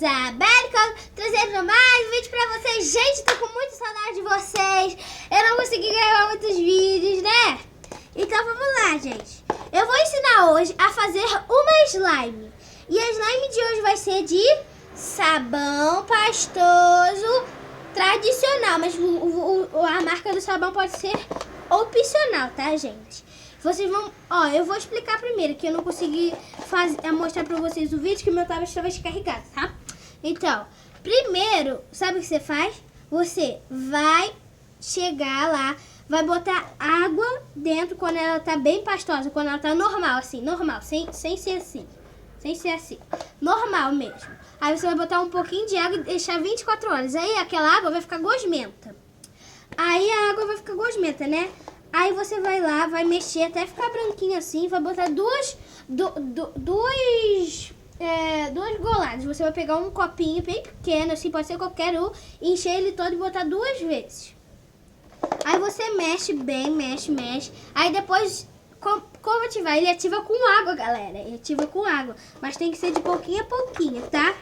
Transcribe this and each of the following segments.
Isabelle, trazendo mais um vídeo pra vocês. Gente, tô com muita saudade de vocês. Eu não consegui gravar muitos vídeos, né? Então vamos lá, gente. Eu vou ensinar hoje a fazer uma slime. E a slime de hoje vai ser de sabão pastoso tradicional. Mas a marca do sabão pode ser opcional, tá, gente? Vocês vão... Ó, eu vou explicar primeiro, que eu não consegui mostrar pra vocês o vídeo, que meu tablet estava descarregado, tá? Então, primeiro, sabe o que você faz? Você vai chegar lá, vai botar água dentro quando ela tá bem pastosa, quando ela tá normal, assim, normal, sem ser assim. Sem ser assim. Normal mesmo. Aí você vai botar um pouquinho de água e deixar 24 horas. Aí aquela água vai ficar gosmenta. Aí a água vai ficar gosmenta, né? Aí você vai lá, vai mexer até ficar branquinho assim, vai botar duas goladas. Você vai pegar um copinho bem pequeno, assim, pode ser qualquer um, encher ele todo e botar 2 vezes. Aí você mexe bem, mexe. Aí depois, como ativar? Ele ativa com água, galera. Ele ativa com água, mas tem que ser de pouquinho a pouquinho, tá?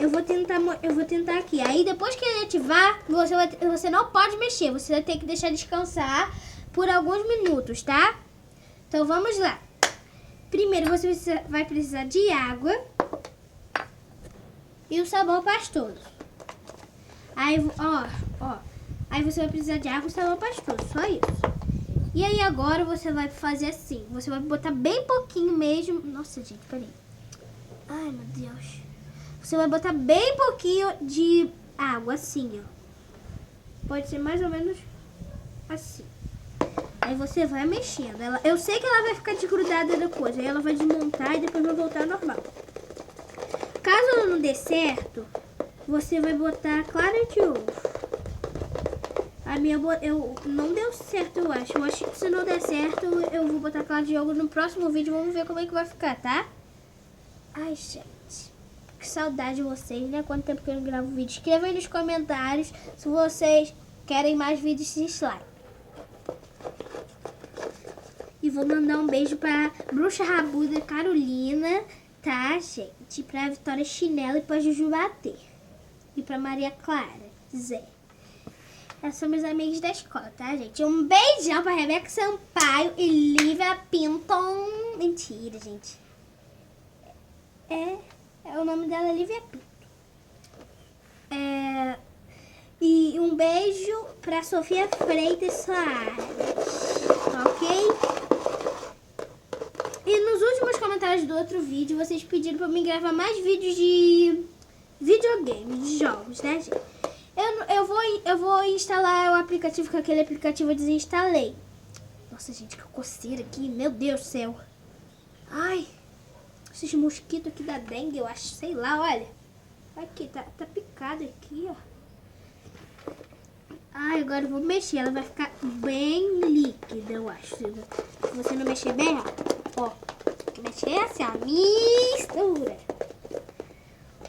Eu vou tentar aqui. Aí depois que ele ativar, você não pode mexer. Você vai ter que deixar descansar por alguns minutos, tá? Então vamos lá. Primeiro você vai precisar de água e o sabão pastoso. Aí, ó. Aí você vai precisar de água e sabão pastoso, só isso. E aí agora você vai fazer assim. Você vai botar bem pouquinho mesmo. Nossa, gente, peraí. Ai, meu Deus. Você vai botar bem pouquinho de água, assim, ó. Pode ser mais ou menos assim. Aí você vai mexendo. Eu sei que ela vai ficar desgrudada depois. Aí ela vai desmontar e depois vai voltar ao normal. Caso ela não dê certo, você vai botar clara de ovo. A minha não deu certo, eu acho. Eu acho que se não der certo, eu vou botar clara de ovo no próximo vídeo. Vamos ver como é que vai ficar, tá? Ai, gente. Que saudade de vocês, né? Quanto tempo que eu não gravo vídeo. Escreva aí nos comentários se vocês querem mais vídeos de slime. E vou mandar um beijo pra Bruxa Rabuda Carolina, tá, gente? Pra Vitória Chinelo e pra Juju Bater. E pra Maria Clara Zé. Essas são meus amigos da escola, tá, gente? Um beijão pra Rebeca Sampaio e Lívia Pinton. Mentira, gente. O nome dela é Lívia Pinto. E um beijo pra Sofia Freitas Soares. Ok? E nos últimos comentários do outro vídeo, vocês pediram pra mim gravar mais vídeos de videogames, de jogos, né, gente? Eu vou instalar o aplicativo, que aquele aplicativo eu desinstalei. Nossa, gente, que coceira aqui. Meu Deus do céu. Ai. Esses mosquitos aqui da dengue, eu acho, sei lá, olha. Aqui, tá picado aqui, ó. Ai, agora eu vou mexer, ela vai ficar bem líquida, eu acho. Se você não mexer bem, ó. Tem que mexer assim, ó, mistura.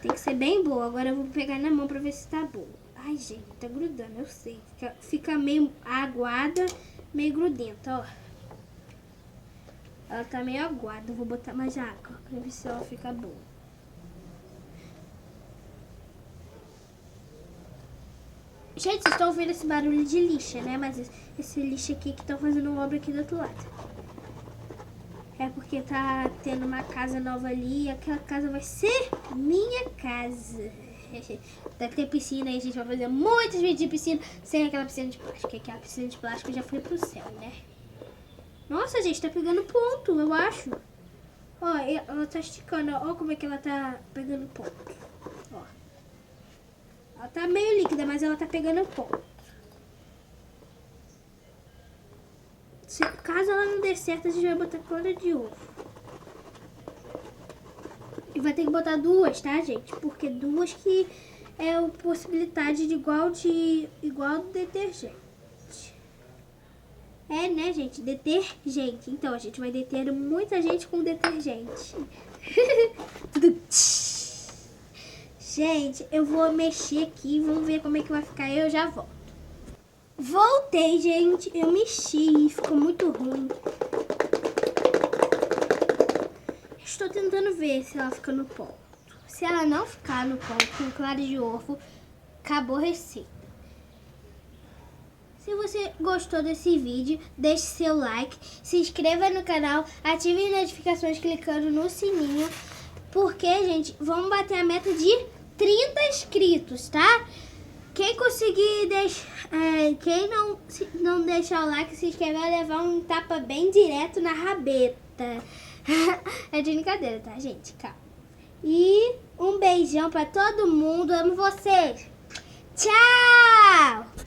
Tem que ser bem boa. Agora eu vou pegar na mão pra ver se tá boa. Ai, gente, tá grudando, eu sei. Fica meio aguada, meio grudenta, ó. Ela tá meio aguada, eu vou botar mais água pra ver se ela fica boa. Gente, vocês estão ouvindo esse barulho de lixa, né? Mas esse lixo aqui que estão fazendo obra aqui do outro lado. É porque tá tendo uma casa nova ali e aquela casa vai ser minha casa. Deve ter piscina aí, a gente vai fazer muitos vídeos de piscina sem aquela piscina de plástico. Aquela piscina de plástico já foi pro céu, né? Nossa, gente, tá pegando ponto, eu acho. Ó, ela tá esticando, ó como é que ela tá pegando ponto. Ó. Ela tá meio líquida, mas ela tá pegando ponto. Caso ela não dê certo, a gente vai botar clara de ovo. E vai ter que botar 2, tá, gente? Porque 2 que é a possibilidade de igual do detergente. É, né, gente? Detergente. Então, a gente vai deter muita gente com detergente. Gente, eu vou mexer aqui. Vamos ver como é que vai ficar. Eu já volto. Voltei, gente. Eu mexi e ficou muito ruim. Estou tentando ver se ela fica no ponto. Se ela não ficar no ponto com clara de ovo, acabou a receita. Se você gostou desse vídeo, deixe seu like, se inscreva no canal, ative as notificações clicando no sininho, porque, gente, vamos bater a meta de 30 inscritos, tá? Quem conseguir quem não deixar o like, se inscrever, vai levar um tapa bem direto na rabeta. É de brincadeira, tá, gente? Calma. E um beijão pra todo mundo. Amo vocês. Tchau!